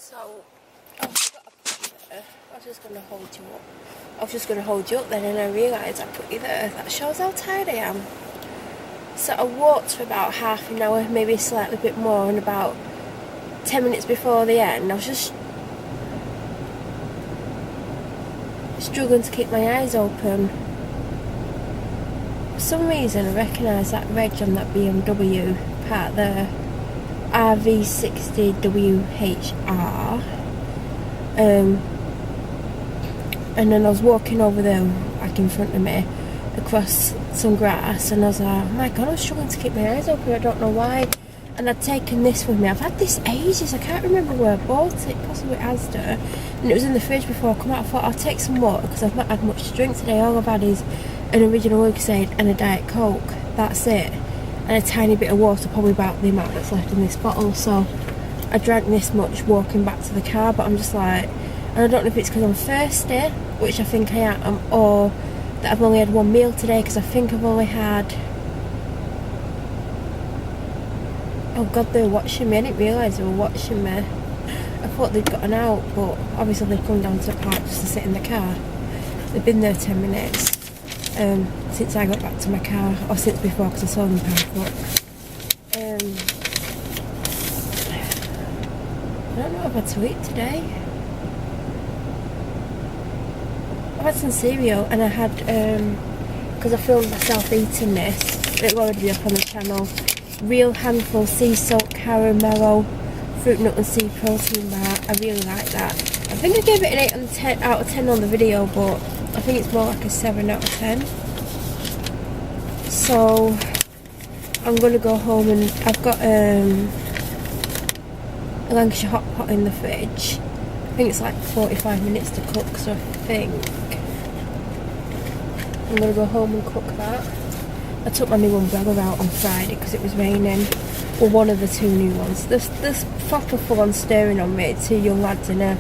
So, I forgot to put you there. I was just going to hold you up. I was just going to hold you up then, and I realised I put you there. That shows how tired I am. So I walked for about half an hour, maybe slightly bit more, and about 10 minutes before the end I was just struggling to keep my eyes open. For some reason I recognise that reg on that BMW part there, RV60WHR, and then I was walking over there, like in front of me, across some grass, and I was like, oh my god, I was struggling to keep my eyes open, I don't know why. And I'd taken this with me. I've had this ages, I can't remember where I bought it, possibly Asda, and it was in the fridge before I come out. I thought I'll take some water because I've not had much to drink today. All I've had is an original Lucozade and a Diet Coke, that's it, and a tiny bit of water, probably about the amount that's left in this bottle. So I drank this much walking back to the car, but I'm just like, and I don't know if it's because I'm thirsty, which I think I am, or that I've only had one meal today, because I think I've only had, oh god, they were watching me. I didn't realise they were watching me. I thought they'd gotten out, but obviously they'd come down to the park just to sit in the car. They've been there 10 minutes since I got back to my car, or since before, because I saw them park up. I don't know what I've had to eat today. I've had some cereal, and I had, because I filmed myself eating this, it will already be up on the channel, Real Handful Sea Salt Caramello Fruit Nut and Sea Protein Bar. I really like that. I think I gave it an 8 out of 10 on the video, but I think it's more like a 7 out of 10. So I'm going to go home, and I've got a Lancashire hot pot in the fridge. I think it's like 45 minutes to cook, so I think I'm going to go home and cook that. I took my new umbrella out on Friday because it was raining. Well, one of the two new ones. There's proper full-on staring on me. Two young lads in a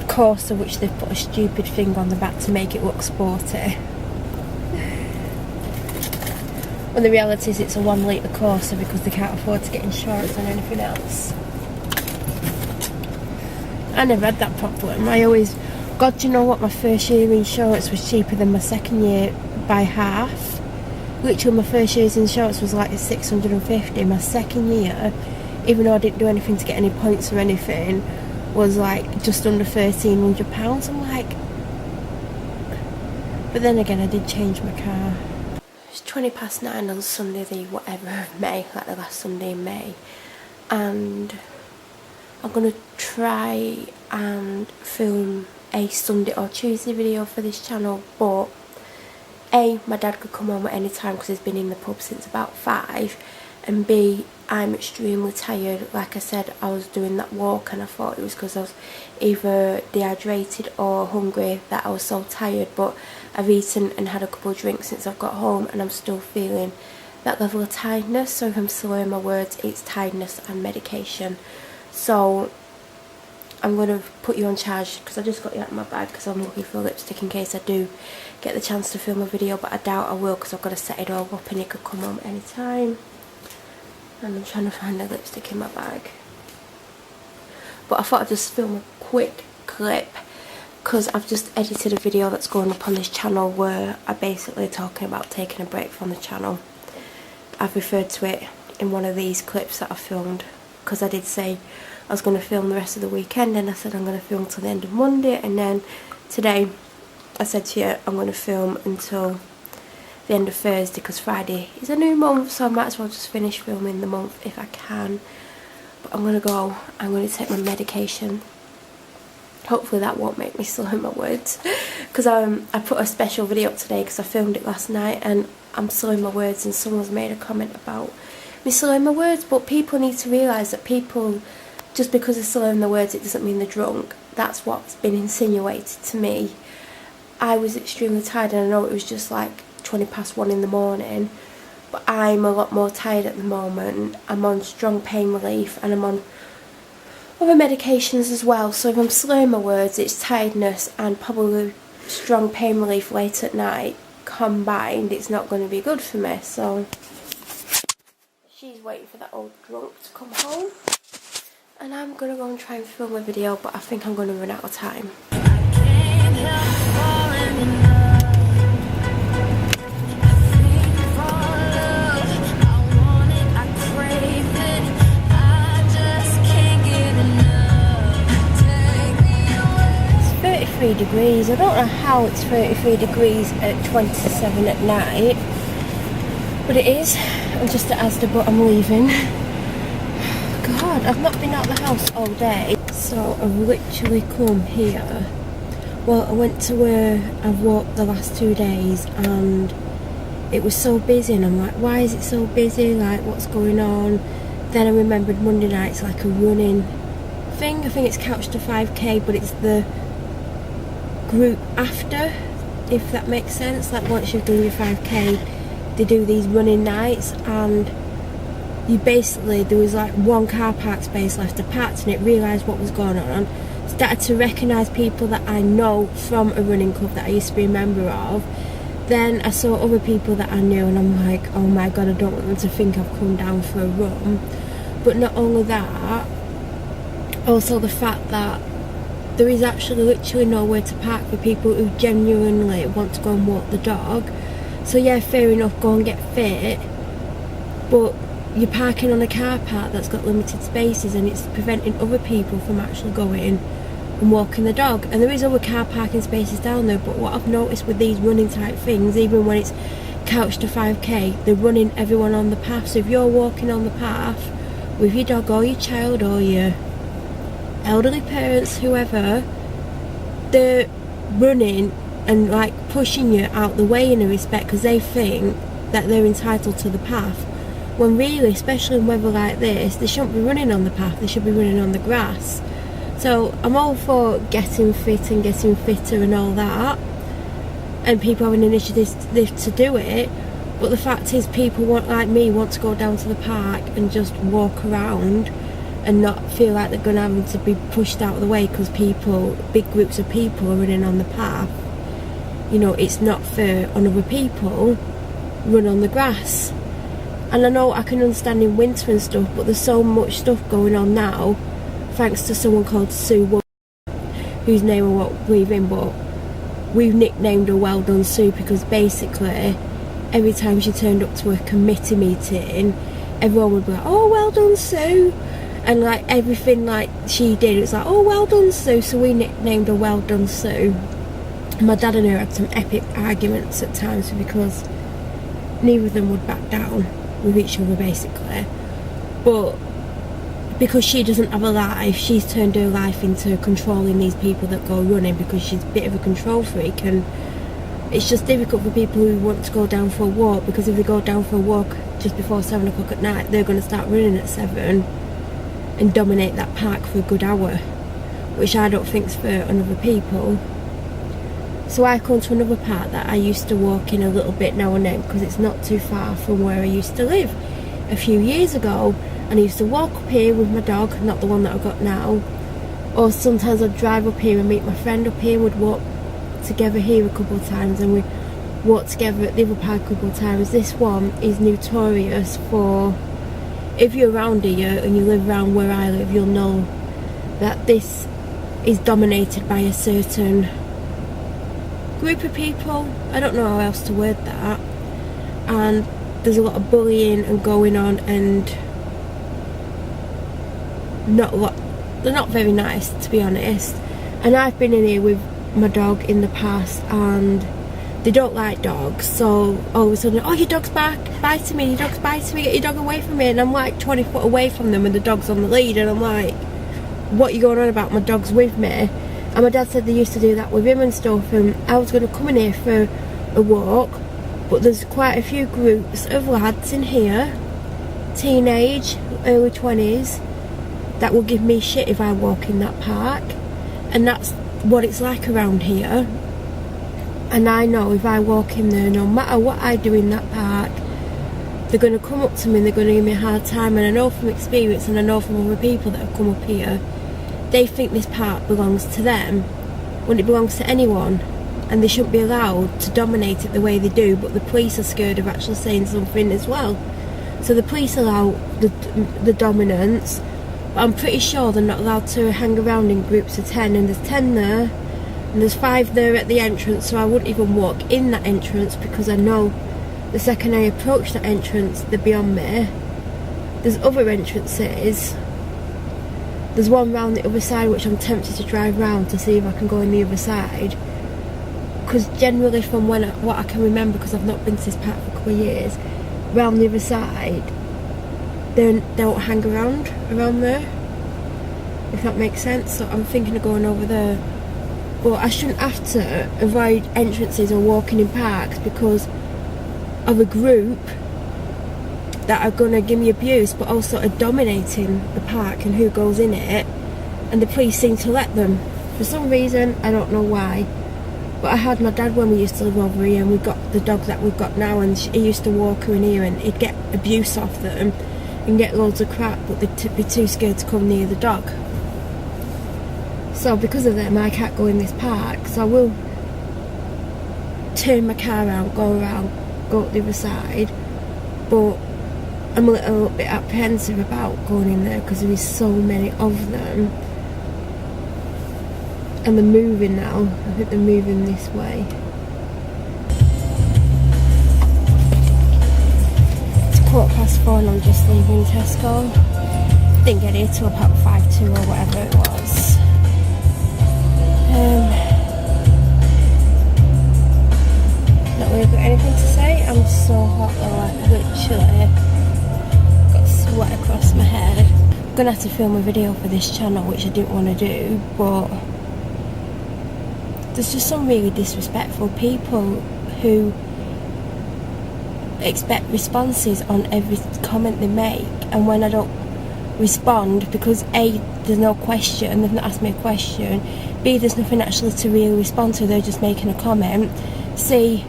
Corsa, which they've put a stupid thing on the back to make it look sporty. When the reality is it's a 1 litre Corsa because they can't afford to get insurance on anything else. I never had that problem. I always, God, do you know what? My first year insurance was cheaper than my second year by half. Literally, my first year's insurance was like $650. My second year, even though I didn't do anything to get any points or anything, was like just under £1,300. I'm like, but then again, I did change my car. It's 9:20 on Sunday, the whatever of May, like the last Sunday in May, and I'm gonna try and film a Sunday or Tuesday video for this channel, but A, my dad could come home at any time because he's been in the pub since about 5, and B, I'm extremely tired. Like I said, I was doing that walk and I thought it was because I was either dehydrated or hungry that I was so tired, but I've eaten and had a couple of drinks since I've got home, and I'm still feeling that level of tiredness. So if I'm slurring my words, it's tiredness and medication. So I'm going to put you on charge because I just got you out of my bag because I'm looking for lipstick in case I do get the chance to film a video, but I doubt I will because I've got to set it all up and it could come home any time. And I'm trying to find a lipstick in my bag. But I thought I'd just film a quick clip because I've just edited a video that's going up on this channel where I'm basically talking about taking a break from the channel. I've referred to it in one of these clips that I filmed because I did say I was going to film the rest of the weekend, and I said I'm going to film till the end of Monday, and then today I said to you I'm going to film until the end of Thursday because Friday is a new month, so I might as well just finish filming the month if I can. But I'm going to take my medication. Hopefully that won't make me slur my words because I put a special video up today because I filmed it last night and I'm slurring my words, and someone's made a comment about me slurring my words, but people need to realise that people, just because they're slurring the words, it doesn't mean they're drunk. That's what's been insinuated to me. I was extremely tired, and I know it was just like 1:20 in the morning, but I'm a lot more tired at the moment. I'm on strong pain relief and I'm on other medications as well, so if I'm slurring my words, it's tiredness and probably strong pain relief late at night combined. It's not going to be good for me. So she's waiting for that old drunk to come home. And I'm gonna go and try and film a video, but I think I'm gonna run out of time. It's 33 degrees. I don't know how it's 33 degrees at 27 at night, but it is. I'm just at Asda, but I'm leaving. God, I've not been out of the house all day, so I've literally come here. Well, I went to where I've walked the last 2 days and it was so busy, and I'm like, why is it so busy? Like, what's going on? Then I remembered Monday night's like a running thing. I think it's couched to 5k, but it's the group after, if that makes sense. Like, once you've done your 5k, they do these running nights, and you basically, there was like one car park space left to packed, and it realised what was going on. Started to recognise people that I know from a running club that I used to be a member of. Then I saw other people that I knew, and I'm like, oh my god, I don't want them to think I've come down for a run. But not only that, also the fact that there is actually literally nowhere to park for people who genuinely want to go and walk the dog. So yeah, fair enough, go and get fit, but you're parking on a car park that's got limited spaces, and it's preventing other people from actually going and walking the dog. And there is other car parking spaces down there, but what I've noticed with these running type things, even when it's couched to 5k, they're running everyone on the path. So if you're walking on the path with your dog or your child or your elderly parents, whoever, they're running and like pushing you out the way in a respect, because they think that they're entitled to the path, when really, especially in weather like this, they shouldn't be running on the path, they should be running on the grass. So I'm all for getting fit and getting fitter and all that, and people having initiatives to do it, but the fact is, people like me want to go down to the park and just walk around and not feel like they're going to have to be pushed out of the way because people, big groups of people are running on the path. You know, it's not fair on other people run on the grass. And I know I can understand in winter and stuff, but there's so much stuff going on now, thanks to someone called Sue, whose name I won't leave in, but we've nicknamed her Well Done Sue, because basically every time she turned up to a committee meeting, everyone would be like, oh, well done Sue, and like everything like she did, it's like, oh, well done Sue. So we nicknamed her Well Done Sue. My dad and her had some epic arguments at times, because neither of them would back down with each other basically, but because she doesn't have a life, she's turned her life into controlling these people that go running, because she's a bit of a control freak, and it's just difficult for people who want to go down for a walk, because if they go down for a walk just before 7 o'clock at night, they're going to start running at 7 and dominate that park for a good hour, which I don't think's fair on other people. So I come to another park that I used to walk in a little bit now and then, because it's not too far from where I used to live a few years ago, and I used to walk up here with my dog, not the one that I've got now, or sometimes I'd drive up here and meet my friend up here. We'd walk together here a couple of times, and we walked together at the other park a couple of times. This one is notorious for, if you're around here and you live around where I live, you'll know that this is dominated by a certain group of people. I don't know how else to word that, and there's a lot of bullying and going on, and they're not very nice, to be honest. And I've been in here with my dog in the past, and they don't like dogs, so all of a sudden, oh, your dog's back, biting me, your dog's biting me, get your dog away from me, and I'm like 20 foot away from them and the dog's on the lead, and I'm like, what are you going on about? My dog's with me. And my dad said they used to do that with him and stuff, and I was going to come in here for a walk, but there's quite a few groups of lads in here, teenage, early 20s, that will give me shit if I walk in that park, and that's what it's like around here. And I know if I walk in there, no matter what I do in that park, they're going to come up to me and they're going to give me a hard time. And I know from experience, and I know from other people that have come up here, they think this park belongs to them when it belongs to anyone, and they shouldn't be allowed to dominate it the way they do. But the police are scared of actually saying something as well, so the police allow the dominance, but I'm pretty sure they're not allowed to hang around in groups of 10, and there's 10 there and there's 5 there at the entrance, so I wouldn't even walk in that entrance because I know the second I approach that entrance they'll be on me. There's other entrances. There's one round the other side which I'm tempted to drive round to see if I can go in the other side, because generally from what I can remember, because I've not been to this park for a couple of years, round the other side they don't hang around there, if that makes sense. So I'm thinking of going over there, but I shouldn't have to avoid entrances or walking in parks because of a group that are going to give me abuse, but also are dominating the park and who goes in it, and the police seem to let them for some reason. I don't know why, but I had my dad when we used to live over here, and we got the dog that we've got now, and he used to walk her in here and he'd get abuse off them and get loads of crap, but they'd be too scared to come near the dog. So because of them I can't go in this park, so I will turn my car around, go up the other side, but I'm a little bit apprehensive about going in there because there is so many of them, and they're moving now. I think they're moving this way. It's 4:15 and I'm just leaving Tesco. Didn't get here till about 5:02 or whatever it was. Not really got anything to say. I'm so hot though, like literally got sweat across my head. I'm gonna have to film a video for this channel, which I didn't want to do, but there's just some really disrespectful people who expect responses on every comment they make, and when I don't respond because A, there's no question, they've not asked me a question, B, there's nothing actually to really respond to, they're just making a comment, C,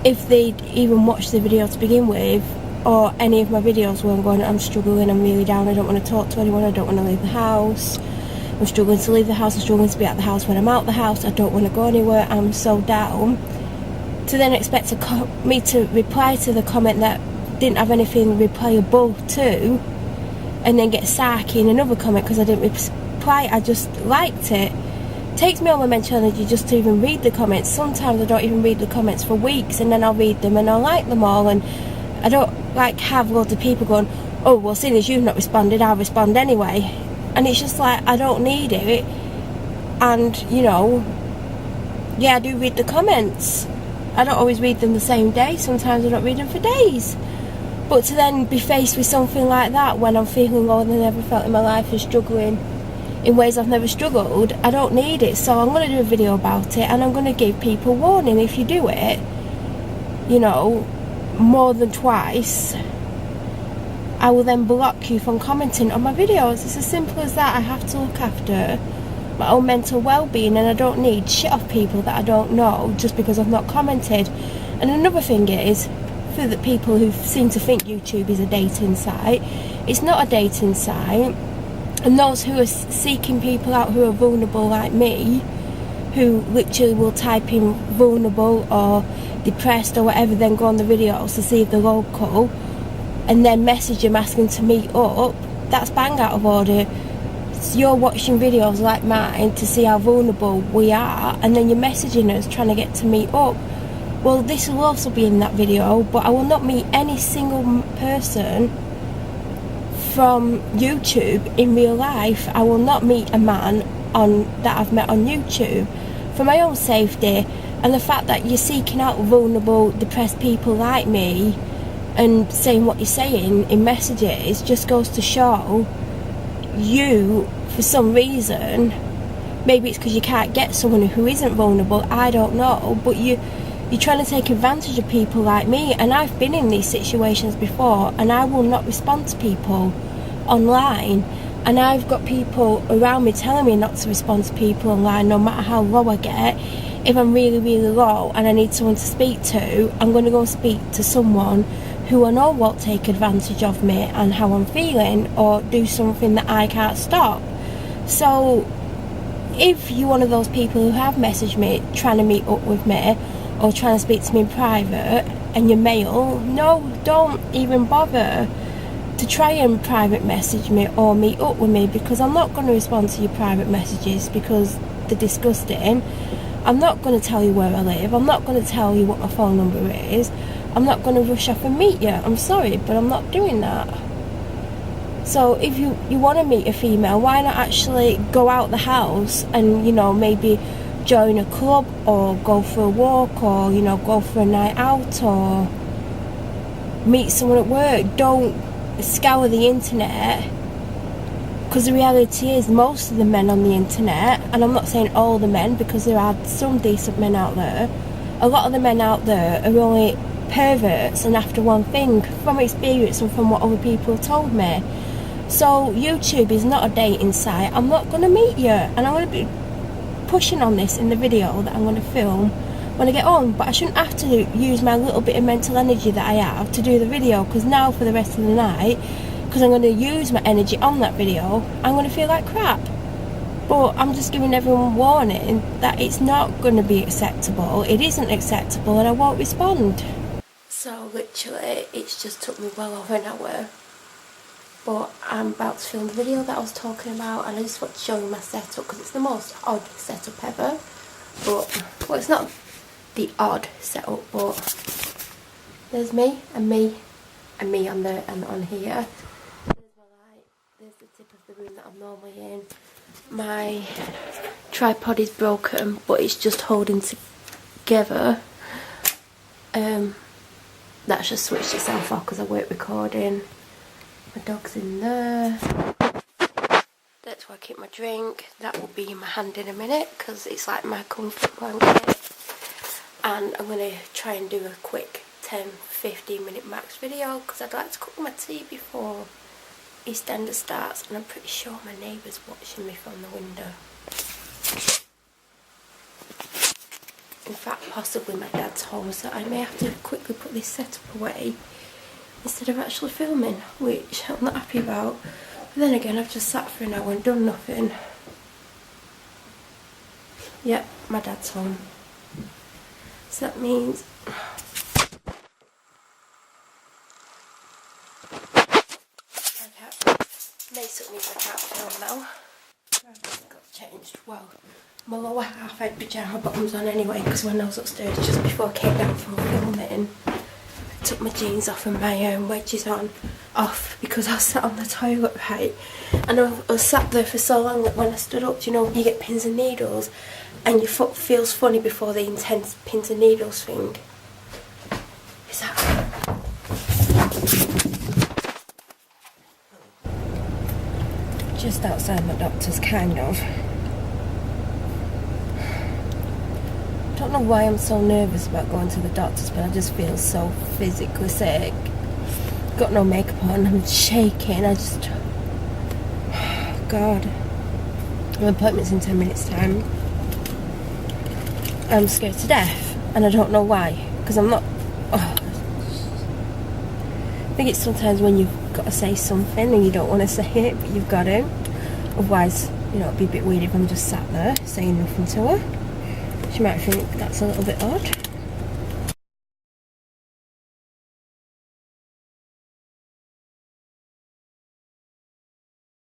if they'd even watched the video to begin with, or any of my videos where I'm going, I'm struggling, I'm really down, I don't want to talk to anyone, I don't want to leave the house, I'm struggling to leave the house, I'm struggling to be at the house when I'm out the house, I don't want to go anywhere, I'm so down, to then expect me to reply to the comment that didn't have anything replyable to, and then get sarky in another comment because I didn't reply, I just liked it. Takes me all my mental energy just to even read the comments. Sometimes I don't even read the comments for weeks, and then I'll read them and I'll like them all, and I don't like have loads of people going, oh well, seeing as you've not responded, I'll respond anyway, and it's just like, I don't need it. And you know, yeah, I do read the comments, I don't always read them the same day, sometimes I don't read them for days, but to then be faced with something like that when I'm feeling lower than I ever felt in my life and struggling in ways I've never struggled, I don't need it. So I'm going to do a video about it, and I'm going to give people warning. If you do it, you know, more than twice, I will then block you from commenting on my videos. It's as simple as that. I have to look after my own mental well-being, and I don't need shit off people that I don't know just because I've not commented. And another thing is, for the people who seem to think YouTube is a dating site, it's not a dating site. And those who are seeking people out who are vulnerable like me, who literally will type in vulnerable or depressed or whatever, then go on the videos to see if they're local, and then message them asking to meet up, that's bang out of order. So you're watching videos like mine to see how vulnerable we are, and then you're messaging us trying to get to meet up. Well, this will also be in that video, but I will not meet any single person from YouTube in real life. I will not meet a man that I've met on YouTube, for my own safety. And the fact that you're seeking out vulnerable, depressed people like me and saying what you're saying in messages just goes to show you, for some reason, maybe it's because you can't get someone who isn't vulnerable, I don't know, but you're trying to take advantage of people like me. And I've been in these situations before, and I will not respond to people online, and I've got people around me telling me not to respond to people online, no matter how low I get. If I'm really, really low and I need someone to speak to, I'm going to go speak to someone who I know won't take advantage of me and how I'm feeling, or do something that I can't stop. So if you're one of those people who have messaged me trying to meet up with me or trying to speak to me in private, and you're male, no, don't even bother. to try and private message me or meet up with me, because I'm not going to respond to your private messages because they're disgusting. I'm not going to tell you where I live. I'm not going to tell you what my phone number is. I'm not going to rush off and meet you. I'm sorry, but I'm not doing that. So if you want to meet a female, why not actually go out the house and, you know, maybe join a club or go for a walk or, you know, go for a night out or meet someone at work. Don't scour the internet, because the reality is most of the men on the internet, and I'm not saying all the men because there are some decent men out there, a lot of the men out there are only perverts and after one thing, from experience and from what other people have told me. So YouTube is not a dating site. I'm not going to meet you, and I'm going to be pushing on this in the video that I'm going to film when I get home, but I shouldn't have to use my little bit of mental energy that I have to do the video, because now for the rest of the night, because I'm going to use my energy on that video, I'm going to feel like crap. But I'm just giving everyone warning that it's not going to be acceptable. It isn't acceptable, and I won't respond. So literally it's just took me well over an hour, but I'm about to film the video that I was talking about, and I just want to show you my setup because it's the most odd setup ever. But well, it's not the odd setup, but there's me and me and me on the and on here. There's my light. There's the tip of the room that I'm normally in. My tripod is broken, but it's just holding together. That's just switched itself off because I weren't recording. My dog's in there. That's where I keep my drink. That will be in my hand in a minute because it's like my comfort blanket. And I'm going to try and do a quick 10-15 minute max video because I'd like to cook my tea before EastEnders starts, and I'm pretty sure my neighbour's watching me from the window. In fact, possibly my dad's home, so I may have to quickly put this setup away instead of actually filming, which I'm not happy about. But then again, I've just sat for an hour and done nothing. Yep, my dad's home. So that means basically I can't film now. I've just got changed. Well, my lower half had pyjama bottoms on anyway, because when I was upstairs just before I came down from filming, I took my jeans off and my wedges off because I was sat on the toilet, right? And I was sat there for so long that when I stood up, you know, you get pins and needles and your foot feels funny before the intense pins and needles thing. Is that... Just outside my doctor's, kind of. I don't know why I'm so nervous about going to the doctor's, but I just feel so physically sick. Got no makeup on, I'm shaking, I just... Oh, God. My appointment's in 10 minutes time. I'm scared to death, and I don't know why, because I'm not... Oh. I think it's sometimes when you've got to say something and you don't want to say it, but you've got to. Otherwise, you know, it'd be a bit weird if I'm just sat there saying nothing to her. She might think that's a little bit odd.